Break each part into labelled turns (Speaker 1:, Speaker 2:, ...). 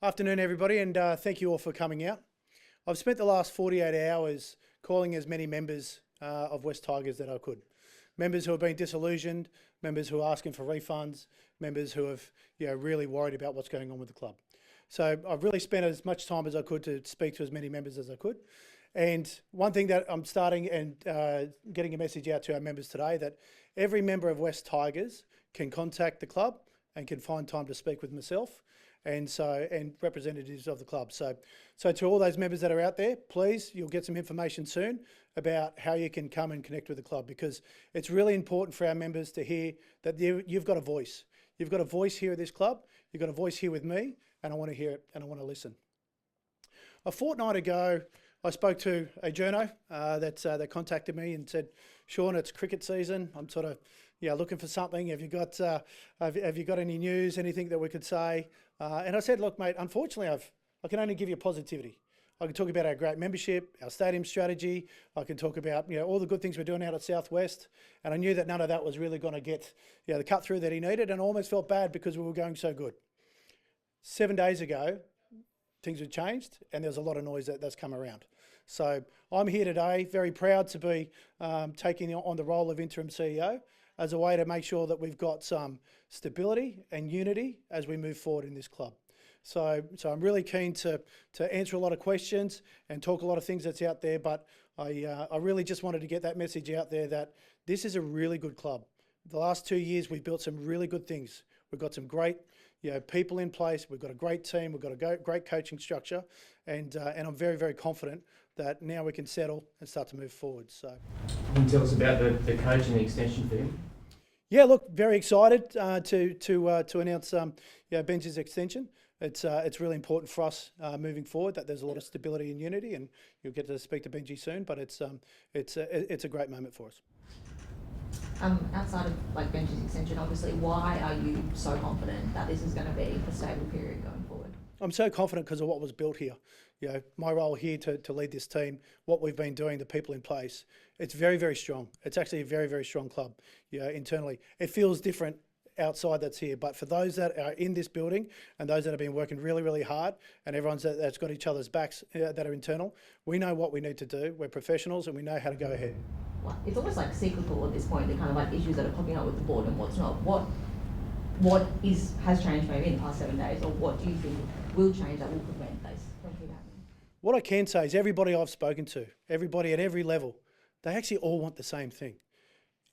Speaker 1: Afternoon, everybody, and thank you all for coming out. I've spent the last 48 hours calling as many members of West Tigers that I could. Members who have been disillusioned, members who are asking for refunds, members who have really worried about what's going on with the club. So I've really spent as much time as I could to speak to as many members as I could. And one thing that I'm starting and getting a message out to our members today, that every member of West Tigers can contact the club and can find time to speak with myself and representatives of the club. So to all those members that are out there, please, you'll get some information soon about how you can come and connect with the club, because it's really important for our members to hear that you've got a voice. You've got a voice here at this club. You've got a voice here with me, and I want to hear it and I want to listen. A fortnight ago, I spoke to a journo that contacted me and said, "Shaun, it's cricket season. I'm sort of looking for something. Have you got any news, anything that we could say?" And I said, "Look, mate, unfortunately, I can only give you positivity. I can talk about our great membership, our stadium strategy. I can talk about all the good things we're doing out at Southwest." And I knew that none of that was really going to get the cut through that he needed, and I almost felt bad because we were going so good. 7 days ago, things had changed, and there's a lot of noise that's come around. So I'm here today, very proud to be taking on the role of Interim CEO as a way to make sure that we've got some stability and unity as we move forward in this club. So I'm really keen to answer a lot of questions and talk a lot of things that's out there, but I really just wanted to get that message out there that this is a really good club. The last 2 years, we've built some really good things. We've got some great people in place. We've got a great team. We've got a great coaching structure, and I'm very, very confident that now we can settle and start to move forward. So,
Speaker 2: can you tell us about the coach and the extension for him?
Speaker 1: Yeah, look, very excited to announce Benji's extension. It's really important for us moving forward that there's a lot of stability and unity, and you'll get to speak to Benji soon. But it's a great moment for us.
Speaker 3: Outside of Benji's extension, obviously, why are you so confident that this is going to be a stable period going forward?
Speaker 1: I'm so confident because of what was built here. My role here to lead this team, what we've been doing, the people in place, it's very, very strong. It's actually a very, very strong club. Internally, it feels different outside that's here, but for those that are in this building and those that have been working really, really hard, and everyone's that's got each other's backs that are internal, we know what we need to do. We're professionals and we know how to go ahead.
Speaker 3: It's almost cyclical at this point, the kind of issues that are popping up with the board and what's not. What has changed maybe in the past 7 days, or what do you think will change that will prevent this from keep happening?
Speaker 1: What I can say is everybody I've spoken to, everybody at every level, they actually all want the same thing.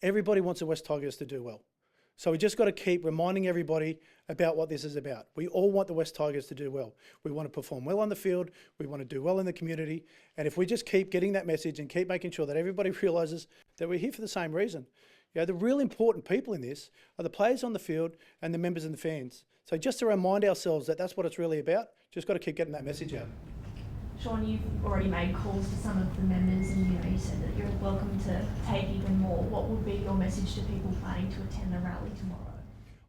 Speaker 1: Everybody wants the West Tigers to do well. So we just got to keep reminding everybody about what this is about. We all want the West Tigers to do well. We want to perform well on the field. We want to do well in the community. And if we just keep getting that message and keep making sure that everybody realises that we're here for the same reason. The real important people in this are the players on the field and the members and the fans. So just to remind ourselves that that's what it's really about, just got to keep getting that message out.
Speaker 4: Shaun, you've already made calls to some of the members, and you said that you're welcome to take even more. What would be your message to people planning to attend the rally tomorrow?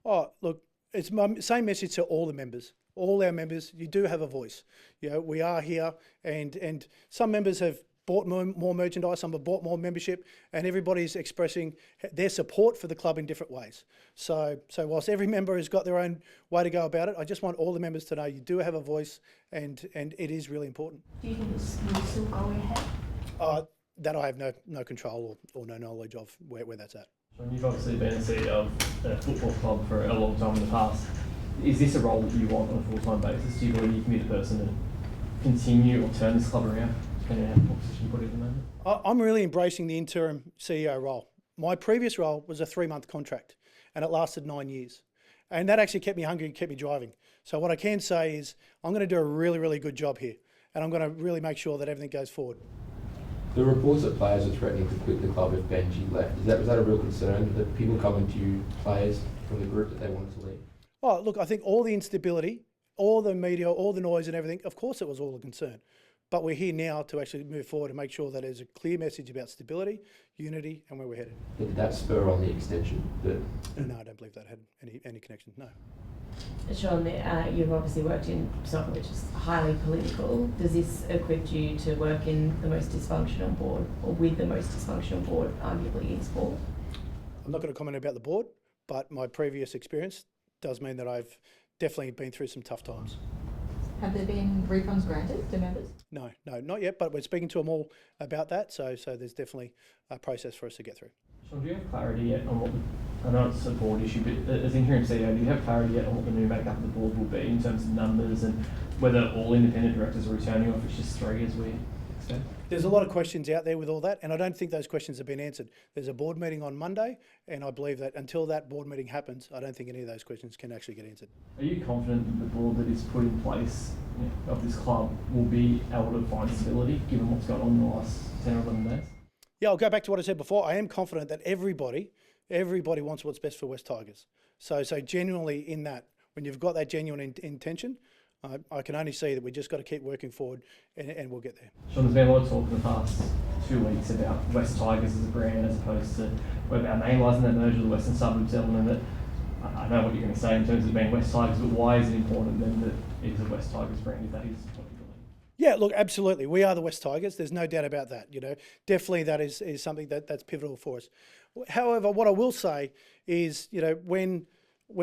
Speaker 1: Oh, look, it's my same message to all the members. All our members, you do have a voice. We are here, and some members have bought more merchandise, some have bought more membership, and everybody's expressing their support for the club in different ways. So whilst every member has got their own way to go about it, I just want all the members to know you do have a voice, and it is really important.
Speaker 4: Do you think you'll still go ahead?
Speaker 1: That I have no control or no knowledge of where that's at.
Speaker 2: You've obviously been a CEO of a football club for a long time in the past. Is this a role that you want on a full-time basis? Do you believe you can be the person to continue or turn this club around? What position you put in at the moment?
Speaker 1: I'm really embracing the interim CEO role. My previous role was a 3-month contract, and it lasted 9 years. And that actually kept me hungry and kept me driving. So what I can say is I'm going to do a really, really good job here, and I'm going to really make sure that everything goes forward.
Speaker 5: The reports that players are threatening to quit the club if Benji left, was that a real concern, that people coming to you, players from the group, that they wanted to leave?
Speaker 1: Oh, look, I think all the instability, all the media, all the noise and everything, of course it was all a concern. But we're here now to actually move forward and make sure that there's a clear message about stability, unity, and where we're headed.
Speaker 5: Did that spur on the extension?
Speaker 1: No, I don't believe that had any connection, no.
Speaker 6: Shaun, you've obviously worked in soccer, which is highly political. Does this equip you to work in the most dysfunctional board, or with the most dysfunctional board, arguably, in sport?
Speaker 1: I'm not going to comment about the board, but my previous experience does mean that I've definitely been through some tough times.
Speaker 3: Have there been refunds granted to members?
Speaker 1: No, not yet, but we're speaking to them all about that. So there's definitely a process for us to get through.
Speaker 2: Shaun, do you have clarity yet on what I know it's a board issue, but as interim CEO, do you have clarity yet on what the new makeup of the board will be in terms of numbers and whether all independent directors are returning or if it's just 3 as we expect?
Speaker 1: There's a lot of questions out there with all that, and I don't think those questions have been answered. There's a board meeting on Monday, and I believe that until that board meeting happens, I don't think any of those questions can actually get answered.
Speaker 2: Are you confident that the board that is put in place of this club will be able to find stability given what's gone on in the last 10 or 11 days?
Speaker 1: Yeah, I'll go back to what I said before. I am confident that everybody wants what's best for West Tigers. So genuinely in that, when you've got that genuine intention, I can only see that we just got to keep working forward and we'll get there.
Speaker 2: Shaun, there's been a lot of talk in the past 2 weeks about West Tigers as a brand as opposed to about name-wise and that merger of the Western Suburbs element that I know what you're going to say in terms of being West Tigers, but why is it important then that it is a West Tigers brand if that is what you believe?
Speaker 1: Yeah, look, absolutely. We are the West Tigers. There's no doubt about that. Definitely that is something that's pivotal for us. However, what I will say is, when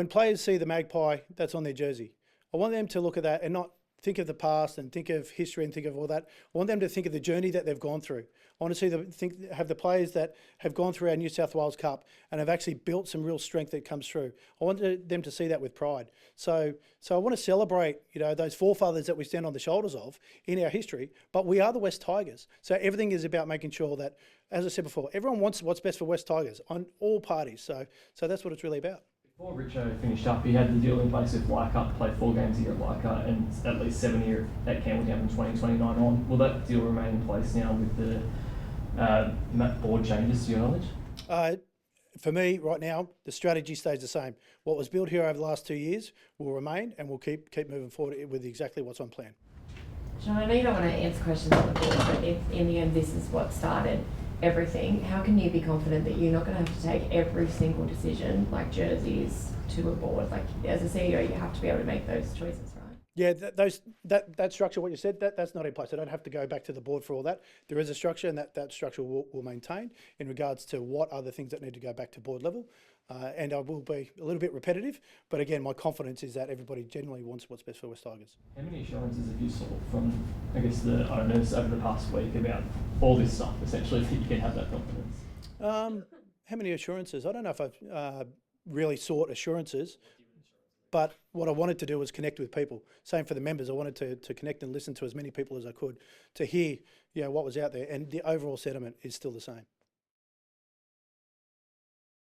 Speaker 1: players see the magpie that's on their jersey, I want them to look at that and not think of the past and think of history and think of all that. I want them to think of the journey that they've gone through. I want to see have the players that have gone through our New South Wales Cup and have actually built some real strength that comes through. I want them to see that with pride. So I want to celebrate, those forefathers that we stand on the shoulders of in our history. But we are the West Tigers. So everything is about making sure that, as I said before, everyone wants what's best for West Tigers on all parties. So that's what it's really about.
Speaker 2: Before Richo finished up, he had the deal in place with Leichhardt to play 4 games a year at Leichhardt and at least 7 a year at Campbelltown from 2029 on. Will that deal remain in place now with the board changes, to your knowledge?
Speaker 1: For me, right now, the strategy stays the same. What was built here over the last 2 years will remain, and we'll keep moving forward with exactly what's on plan.
Speaker 6: Shaun, I know you don't want to answer questions on the board, but if in the end this is what started everything, how can you be confident that you're not going to have to take every single decision, like jerseys, to a board? Like, as a CEO, you have to be able to make those choices, right?
Speaker 1: Yeah, that structure, what you said, that's not in place. I don't have to go back to the board for all that. There is a structure, and that structure will maintain in regards to what are the things that need to go back to board level. And I will be a little bit repetitive, but again, my confidence is that everybody genuinely wants what's best for West Tigers.
Speaker 2: How many assurances have you sought from, I guess, the owners over the past week about all this stuff, essentially, that you can have that confidence?
Speaker 1: How many assurances? I don't know if I've really sought assurances, but what I wanted to do was connect with people. Same for the members. I wanted to connect and listen to as many people as I could to hear what was out there, and the overall sentiment is still the same.